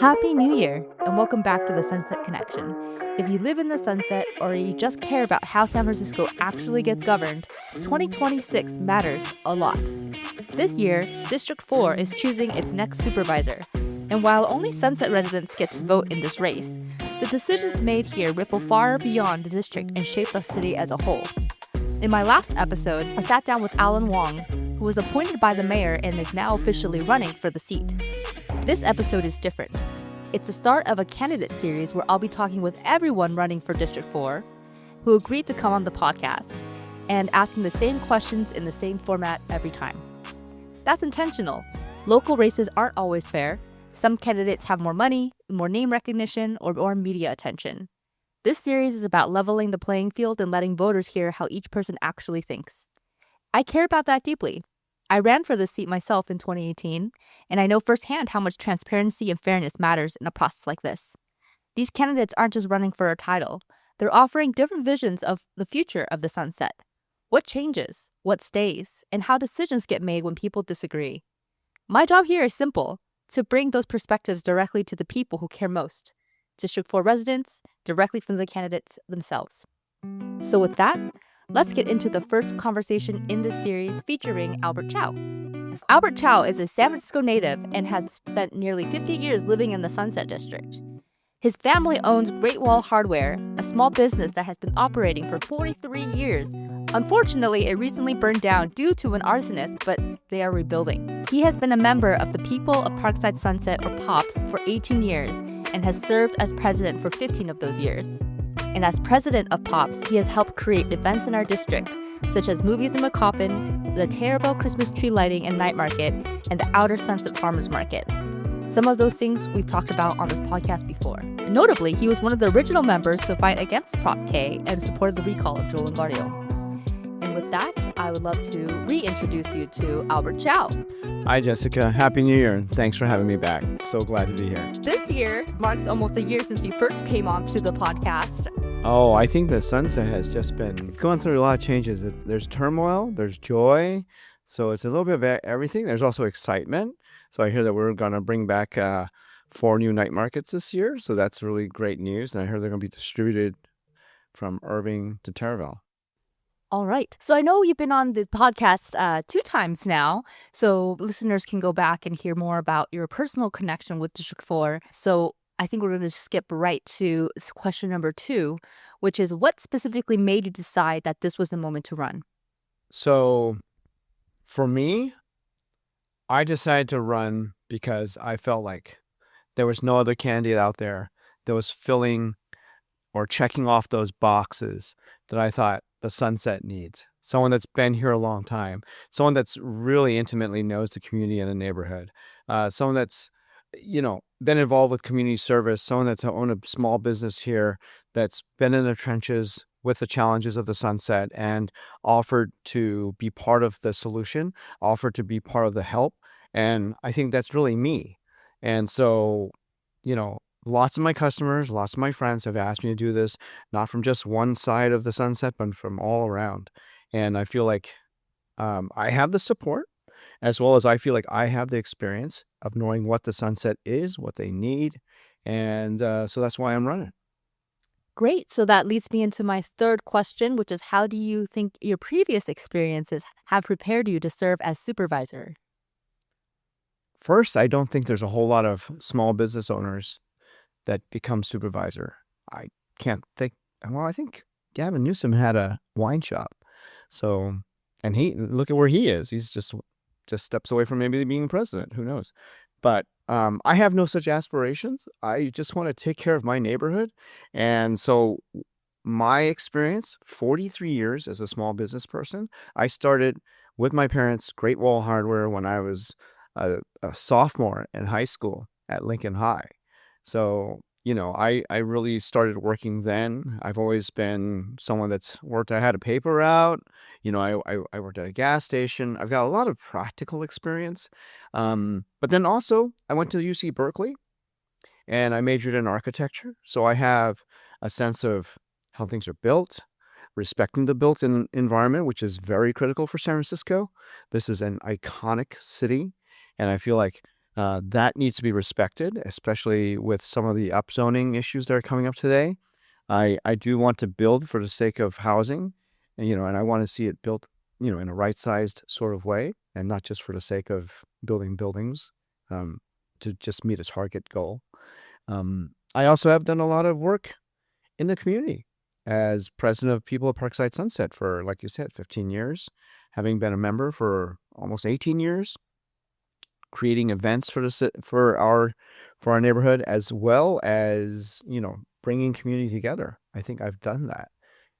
Happy New Year, and welcome back to the Sunset Connection. If you live in the Sunset or you just care about how San Francisco actually gets governed, 2026 matters a lot. This year, District 4 is choosing its next supervisor, and while only Sunset residents get to vote in this race, the decisions made here ripple far beyond the district and shape the city as a whole. In my last episode, I sat down with Alan Wong, who was appointed by the mayor and is now officially running for the seat. This episode is different. It's the start of a candidate series where I'll be talking with everyone running for District 4 who agreed to come on the podcast and asking the same questions in the same format every time. That's intentional. Local races aren't always fair. Some candidates have more money, more name recognition, or more media attention. This series is about leveling the playing field and letting voters hear how each person actually thinks. I care about that deeply. I ran for this seat myself in 2018, and I know firsthand how much transparency and fairness matters in a process like this. These candidates aren't just running for a title. They're offering different visions of the future of the Sunset. What changes, what stays, and how decisions get made when people disagree. My job here is simple, to bring those perspectives directly to the people who care most, District 4 residents, directly from the candidates themselves. So with that, let's get into the first conversation in this series featuring Albert Chow. Albert Chow is a San Francisco native and has spent nearly 50 years living in the Sunset District. His family owns Great Wall Hardware, a small business that has been operating for 43 years. Unfortunately, it recently burned down due to an arsonist, but they are rebuilding. He has been a member of the People of Parkside Sunset, or POPs, for 18 years and has served as president for 15 of those years. And as president of POPs, he has helped create events in our district, such as Movies in McCoppin, the Terrible Christmas Tree Lighting and Night Market, and the Outer Sunset Farmers Market. Some of those things we've talked about on this podcast before. Notably, he was one of the original members to fight against Prop K and supported the recall of Joel and Barrio. And with that, I would love to reintroduce you to Albert Chow. Hi, Jessica. Happy New Year, and thanks for having me back. So glad to be here. This year marks almost a year since you first came on to the podcast. Oh, I think the Sunset has just been going through a lot of changes. There's turmoil, there's joy, so it's a little bit of everything. There's also excitement. So I hear that we're going to bring back 4 new night markets this year, so that's really great news. And I heard they're going to be distributed from Irving to Terraville. All right. So I know you've been on the podcast 2 times now, so listeners can go back and hear more about your personal connection with District 4. So I think we're going to skip right to question number 2, which is what specifically made you decide that this was the moment to run? So for me, I decided to run because I felt like there was no other candidate out there that was filling or checking off those boxes that I thought the Sunset needs. Someone that's been here a long time, someone that's really intimately knows the community and the neighborhood, someone that's, been involved with community service, someone that's owned a small business here, that's been in the trenches with the challenges of the Sunset and offered to be part of the solution, offered to be part of the help. And I think that's really me. And so, lots of my customers, lots of my friends have asked me to do this, not from just one side of the Sunset, but from all around. And I feel like I have the support, as well as I feel like I have the experience of knowing what the Sunset is, what they need. And so that's why I'm running. Great. So that leads me into my third question, which is how do you think your previous experiences have prepared you to serve as supervisor? First, I don't think there's a whole lot of small business owners that become supervisor. I can't think. Well, I think Gavin Newsom had a wine shop. So, and look at where he is. He's just steps away from maybe being president. Who knows? But I have no such aspirations. I just want to take care of my neighborhood. And so my experience, 43 years as a small business person, I started with my parents' Great Wall Hardware when I was a sophomore in high school at Lincoln High. So, I really started working then. I've always been someone that's worked. I had a paper route. I worked at a gas station. I've got a lot of practical experience. But then also I went to UC Berkeley and I majored in architecture. So I have a sense of how things are built, respecting the built environment, which is very critical for San Francisco. This is an iconic city. And I feel like That needs to be respected, especially with some of the upzoning issues that are coming up today. I do want to build for the sake of housing, and I want to see it built, in a right-sized sort of way, and not just for the sake of building buildings, to just meet a target goal. I also have done a lot of work in the community as president of People of Parkside Sunset for, like you said, 15 years, having been a member for almost 18 years, creating events for our neighborhood, as well as bringing community together. I think I've done that,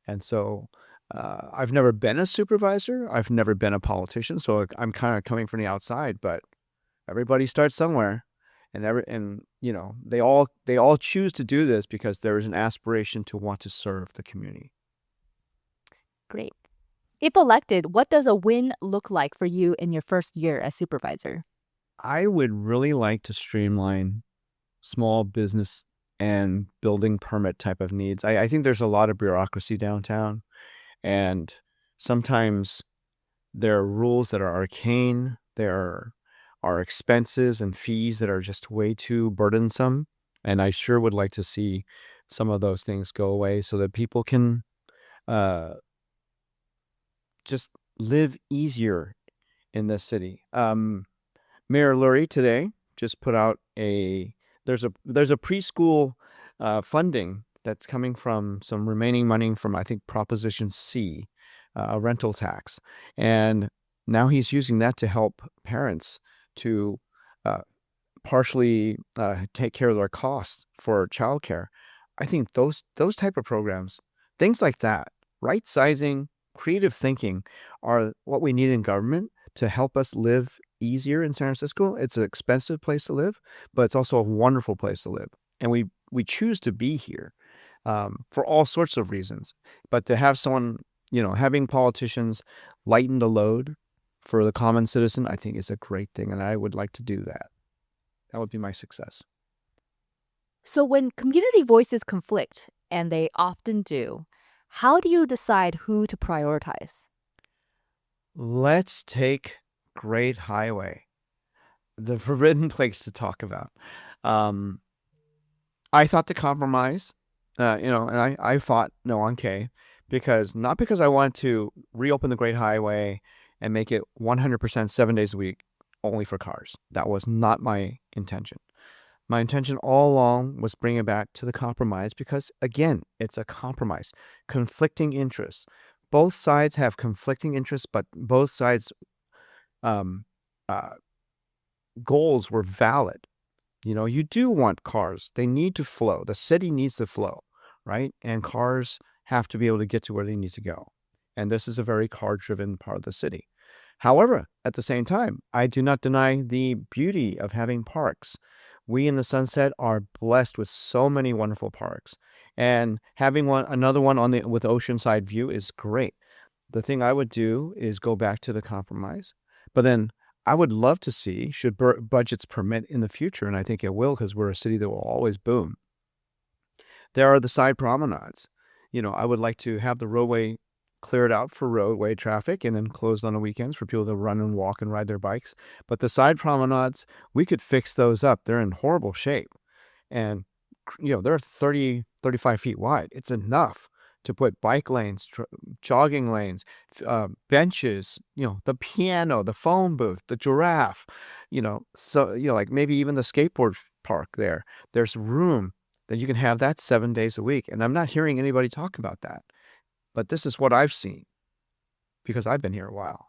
and so I've never been a supervisor. I've never been a politician, so I'm kind of coming from the outside. But everybody starts somewhere, and they all choose to do this because there is an aspiration to want to serve the community. Great. If elected, what does a win look like for you in your first year as supervisor? I would really like to streamline small business and building permit type of needs. I think there's a lot of bureaucracy downtown, and sometimes there are rules that are arcane. There are expenses and fees that are just way too burdensome. And I sure would like to see some of those things go away so that people can uh, just live easier in this city. Mayor Lurie today just put out there's a preschool funding that's coming from some remaining money from, I think, Proposition C, a rental tax, and now he's using that to help parents to partially take care of their costs for childcare. I think those type of programs, things like that, right sizing, creative thinking, are what we need in government to help us live easier in San Francisco. It's an expensive place to live, but it's also a wonderful place to live, and we choose to be here for all sorts of reasons. But to have someone, having politicians lighten the load for the common citizen, I think is a great thing, and I would like to do that. That would be my success. So, when community voices conflict, and they often do, how do you decide who to prioritize? Let's take Great Highway, the forbidden place to talk about. I thought the compromise, and I fought no on K, not because I wanted to reopen the Great Highway and make it 100% 7 days a week only for cars. That was not my intention. My intention all along was bring it back to the compromise because, again, it's a compromise. Conflicting interests. Both sides have conflicting interests, but both sides' goals were valid. You do want cars. They need to flow. The city needs to flow, right? And cars have to be able to get to where they need to go. And this is a very car-driven part of the city. However, at the same time, I do not deny the beauty of having parks. We in the Sunset are blessed with so many wonderful parks, and having another one with oceanside view is great. The thing I would do is go back to the compromise, but then I would love to see, should budgets permit in the future, and I think it will because we're a city that will always boom. There are the side promenades. I would like to have the roadway cleared out for roadway traffic and then closed on the weekends for people to run and walk and ride their bikes. But the side promenades, we could fix those up. They're in horrible shape. And, they're 30, 35 feet wide. It's enough to put bike lanes, jogging lanes, benches, the piano, the phone booth, the giraffe, so, like maybe even the skateboard park there. There's room that you can have that 7 days a week. And I'm not hearing anybody talk about that. But this is what I've seen because I've been here a while.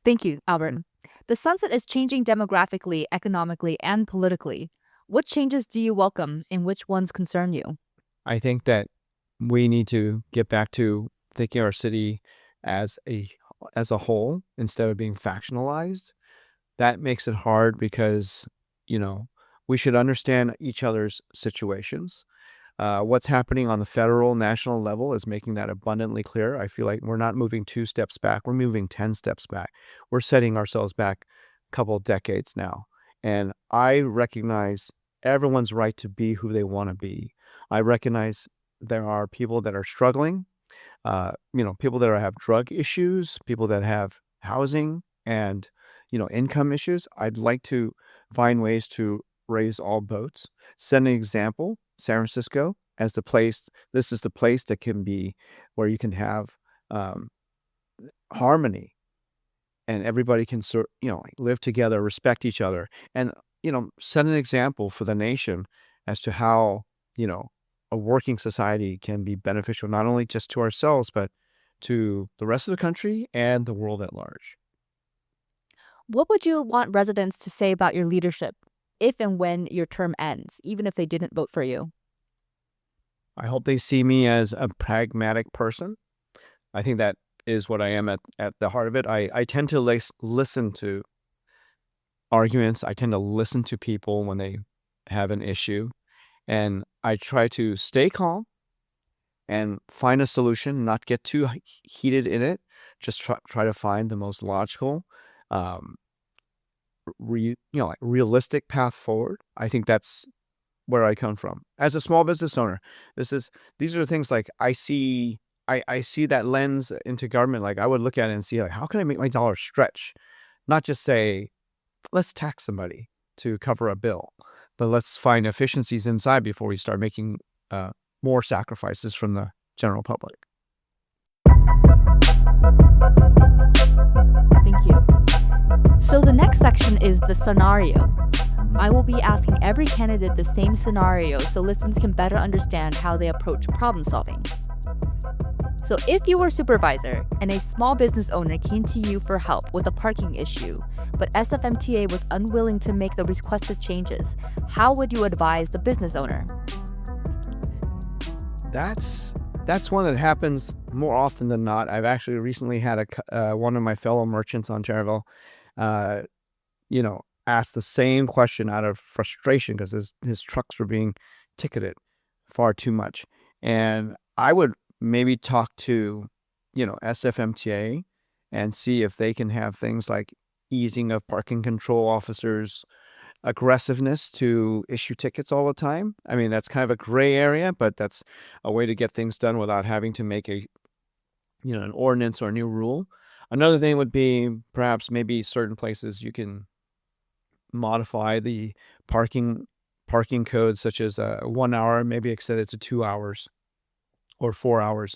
Thank you, Albert. The Sunset is changing demographically, economically, and politically. What changes do you welcome and which ones concern you? I think that we need to get back to thinking our city as a whole instead of being factionalized. That makes it hard because, we should understand each other's situations. What's happening on the federal, national level is making that abundantly clear. I feel like we're not moving 2 steps back. We're moving 10 steps back. We're setting ourselves back a couple of decades now. And I recognize everyone's right to be who they want to be. I recognize there are people that are struggling, people that have drug issues, people that have housing, and, income issues. I'd like to find ways to raise all boats. Set an example, San Francisco as the place. This is the place that can be where you can have um, harmony, and everybody can live together, respect each other, and set an example for the nation as to how a working society can be beneficial not only just to ourselves but to the rest of the country and the world at large. What would you want residents to say about your leadership if and when your term ends, even if they didn't vote for you? I hope they see me as a pragmatic person. I think that is what I am at the heart of it. I tend to listen to arguments. I tend to listen to people when they have an issue, and I try to stay calm and find a solution, not get too heated in it. Just try to find the most logical, um, realistic path forward. I think that's where I come from as a small business owner. These are things like I see that lens into government. Like I would look at it and see like, how can I make my dollar stretch? Not just say, let's tax somebody to cover a bill, but let's find efficiencies inside before we start making more sacrifices from the general public. Thank you. So the next section is the scenario. I will be asking every candidate the same scenario so listeners can better understand how they approach problem solving. So if you were a supervisor and a small business owner came to you for help with a parking issue, but SFMTA was unwilling to make the requested changes, how would you advise the business owner? That's one that happens more often than not. I've actually recently had one of my fellow merchants on Cherville, ask the same question out of frustration because his trucks were being ticketed far too much. And I would maybe talk to, SFMTA and see if they can have things like easing of parking control officers' aggressiveness to issue tickets all the time. I mean, that's kind of a gray area, but that's a way to get things done without having to make an ordinance or a new rule. Another thing would be perhaps maybe certain places you can modify the parking codes, such as 1 hour, maybe extend it to 2 hours or 4 hours,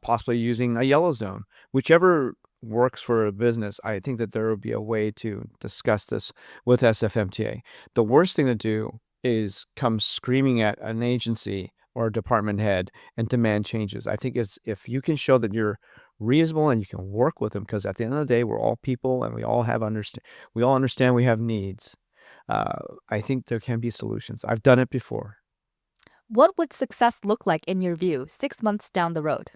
possibly using a yellow zone, whichever works for a business. I think that there will be a way to discuss this with SFMTA. The worst thing to do is come screaming at an agency or a department head and demand changes. I think it's if you can show that you're reasonable and you can work with them, because at the end of the day, we're all people and we all understand we have needs. I think there can be solutions. I've done it before. What would success look like in your view 6 months down the road?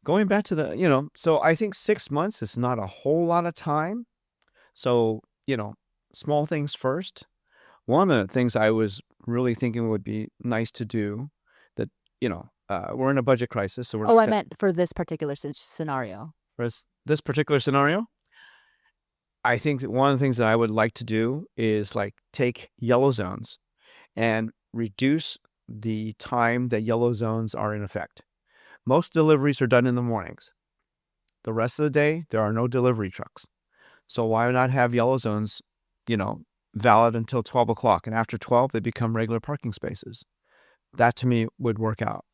Going back to so I think 6 months is not a whole lot of time. So, small things first. One of the things I was really thinking would be nice to do that, we're in a budget crisis. So I meant for this particular scenario. For this particular scenario, I think that one of the things that I would like to do is like take yellow zones and reduce the time that yellow zones are in effect. Most deliveries are done in the mornings. The rest of the day, there are no delivery trucks. So why not have yellow zones, valid until 12 o'clock? And after 12, they become regular parking spaces. That to me would work out,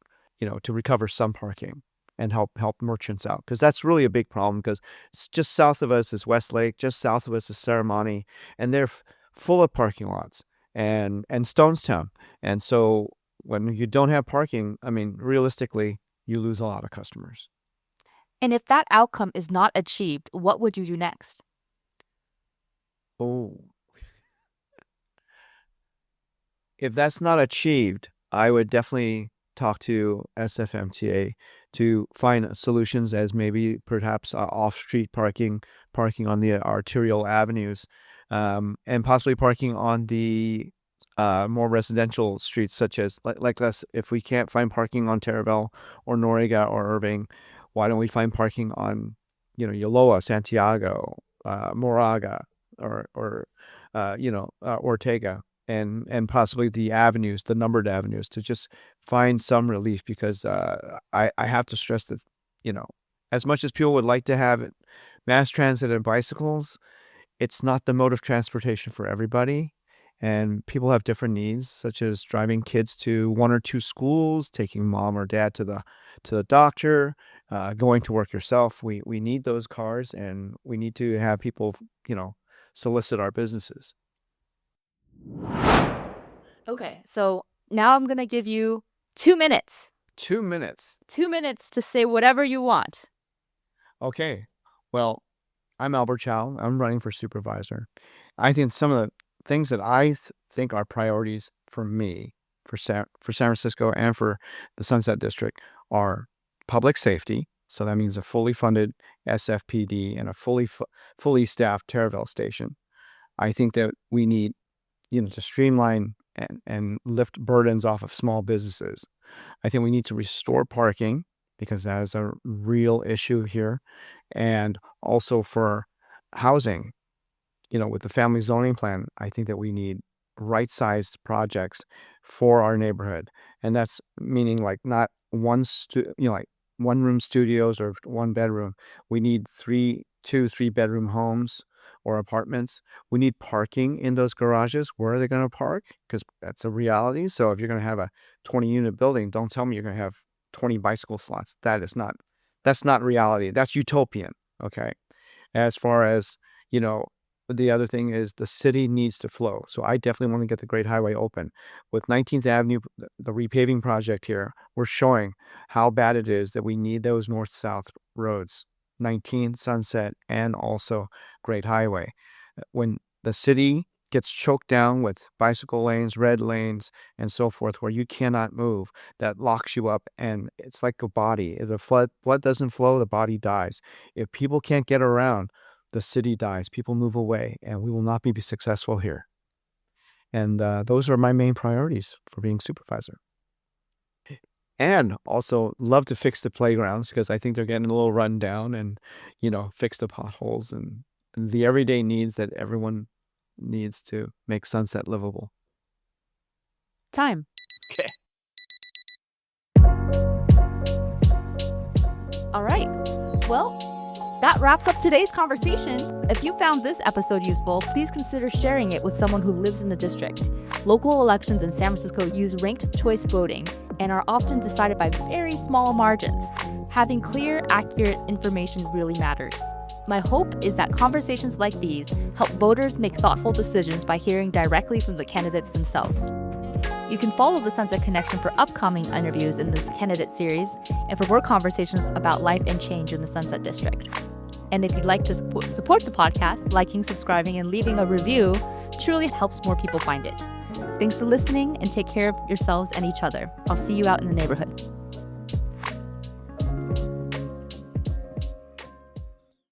to recover some parking and help merchants out. Because that's really a big problem, because it's just south of us is Westlake, just south of us is Ceremony, and they're full of parking lots, and Stonestown. And so when you don't have parking, I mean, realistically, you lose a lot of customers. And if that outcome is not achieved, what would you do next? Oh. If that's not achieved, I would definitely talk to SFMTA to find solutions, as maybe perhaps off-street parking on the arterial avenues, and possibly parking on the more residential streets, such as like us. If we can't find parking on Terraville or Noriega or Irving, why don't we find parking on, Yoloa, Santiago, Moraga, or Ortega, and possibly the avenues, the numbered avenues, to just find some relief, because I have to stress that, as much as people would like to have it mass transit and bicycles, it's not the mode of transportation for everybody. And people have different needs, such as driving kids to one or two schools, taking mom or dad to the doctor, going to work yourself. We need those cars, and we need to have people, solicit our businesses. Okay, so now I'm going to give you 2 minutes. 2 minutes. 2 minutes to say whatever you want. Okay. Well, I'm Albert Chow. I'm running for supervisor. I think some of the things that I think are priorities for me, for San Francisco and for the Sunset District, are public safety. So that means a fully funded SFPD and a fully staffed Terraville station. I think that we need, to streamline and lift burdens off of small businesses. I think we need to restore parking because that is a real issue here. And also for housing, with the family zoning plan, I think that we need right-sized projects for our neighborhood. And that's meaning like not like one-room studios or one bedroom. We need 2-3-bedroom homes or apartments. We need parking in those garages. Where are they going to park? Because that's a reality. So if you're going to have a 20-unit building, don't tell me you're going to have 20 bicycle slots. That's not reality. That's utopian. Okay. As far as, the other thing is the city needs to flow. So I definitely want to get the Great Highway open. With 19th Avenue, the repaving project here, we're showing how bad it is that we need those north-south roads, 19th, Sunset, and also Great Highway. When the city gets choked down with bicycle lanes, red lanes, and so forth, where you cannot move, that locks you up, and it's like a body. If the blood doesn't flow, the body dies. If people can't get around, the city dies. People move away, and we will not be successful here. And those are my main priorities for being supervisor. And also love to fix the playgrounds because I think they're getting a little run down, and, fix the potholes and the everyday needs that everyone needs to make Sunset livable. Time. Okay. All right. Well, that wraps up today's conversation. If you found this episode useful, please consider sharing it with someone who lives in the district. Local elections in San Francisco use ranked choice voting and are often decided by very small margins. Having clear, accurate information really matters. My hope is that conversations like these help voters make thoughtful decisions by hearing directly from the candidates themselves. You can follow the Sunset Connection for upcoming interviews in this candidate series and for more conversations about life and change in the Sunset District. And if you'd like to support the podcast, liking, subscribing, and leaving a review truly helps more people find it. Thanks for listening, and take care of yourselves and each other. I'll see you out in the neighborhood.